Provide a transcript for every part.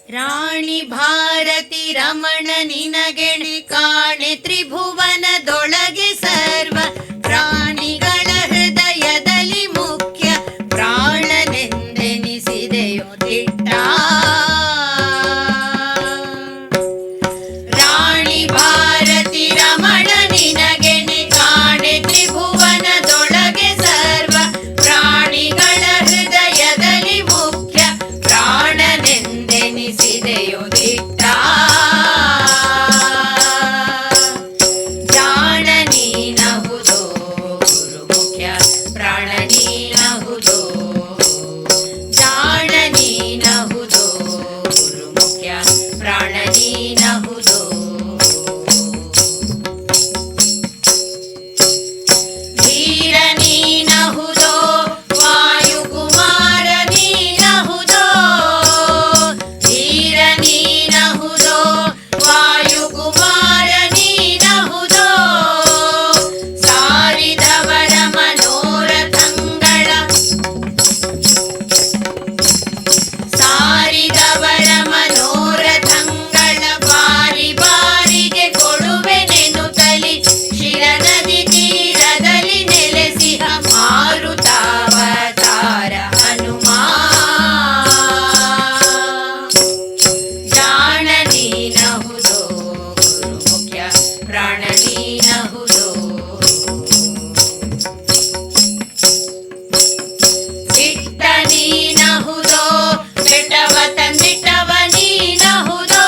ರಾಣಿ ಭಾರತಿ ರಮಣ ನಿನಗೆಣೆ ಕಾಣೆ ತ್ರಿಭುವನದೊಳಗೆ ಸರ್ವ ಪ್ರಾಣಿಗಳ ಹೃದಯದಲ್ಲಿ ಮುಖ್ಯ ಪ್ರಾಣನೆಂದೆನಿಸಿದೆಯೋ ದಿಟ್ಟ. ರಾಣಿ ಭಾರತಿ ರಮಣ ನಿನಗೆಣೆ ಕಾಣೆ ತ್ರಿಭುವನದೊಳಗೆ ಸರ್ವ ಪ್ರಾಣಿಗಳ ಹೃದಯದಲ್ಲಿ ಮುಖ್ಯ ಪ್ರಾಣನೆಂದೆನಿಸಿದೆಯೋ ದಿಟ್ಟ. ಜಾಣ ನೀನಹುದೋ ಗುರು ಮುಖ್ಯ ಪ್ರಾಣ ನೀನಹುದೋ. ಜಾಣ ನೀನಹುದೋ ಗುರು ಮುಖ್ಯ ಪ್ರಾಣ ನೀನಹುದೋ. ಧೀರ ನೀನಹುದೋ ವಾಯುಕುಮಾರ ನೀನಹುದೋ. ಧೀರ ನೀನಹುದೋ ವಾಯುಕುಮಾರ ನೀನಹುದೋ. ಸಾರಿದವರ ಮನೋರಥಂಗಳ ಸಾರಿದವರ ಮನೋರಥಂಗಳ ಬಾರಿ ಬಾರಿಗೆ ಕೊಡುವೆನೆನುತ್ತಲಿ ಶಿರನದಿ ತೀರದಲ್ಲಿ ನೆಲೆಸಿಹ ಮಾರುತಾವತಾರ ಹನುಮ. ಜಾಣ ನೀನಹುದೋ ಗುರು ಮುಖ್ಯ ಪ್ರಾಣ ನೀನಹುದೋ. ದಿಟ್ಟ ನೀನಹುದೋ ಬೆಟವ ತಂದಿಟ್ಟವ ನೀನಹುದೋ.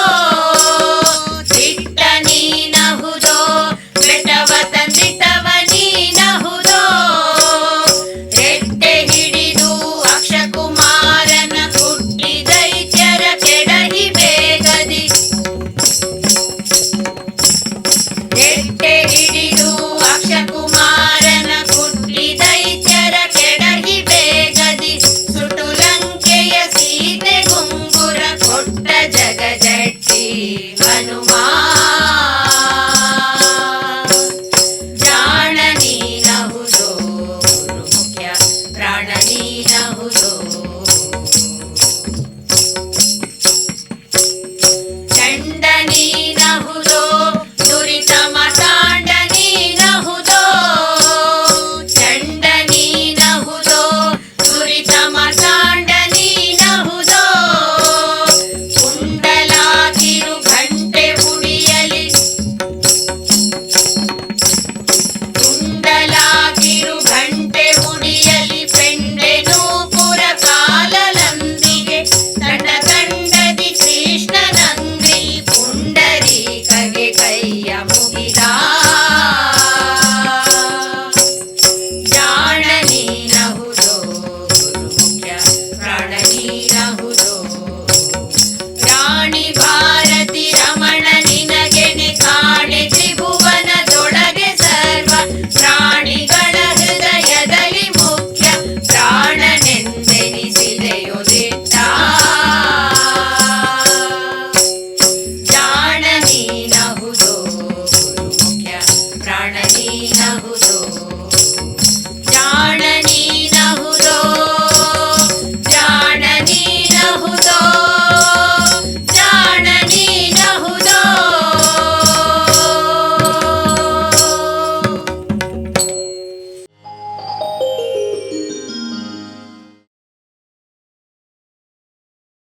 ದಿಟ್ಟ ನೀನಹುದೋ ಬೆಟವ ತಂದಿಟ್ಟವ ನೀನಹುದೋ. ರೆಟ್ಟೆ ಹಿಡಿದು ಅಕ್ಷಕುಮಾರನ ಕುಟ್ಟಿ ದೈತ್ಯರ ಕೆಡಹಿ ಬೇಗದಿ. ರೆಟ್ಟೆ ಹಿಡಿದು ಅಕ್ಷಕುಮಾರನ ಕುಟ್ಟಿ ದೈತ್ಯರ ಕೆಡಹಿ ಬೇಗದಿ. ಸುಟುಲಂಕೆಯ ಸೀತೆ ಗುಂಗುರ ಕೊಟ್ಟ ಜಗಜಟ್ಟಿ ಹನುಮ. ಜಾಣ ನೀನಹುದೋ ಗುರು ಮುಖ್ಯ ಪ್ರಾಣ ನೀನಹುದೋ.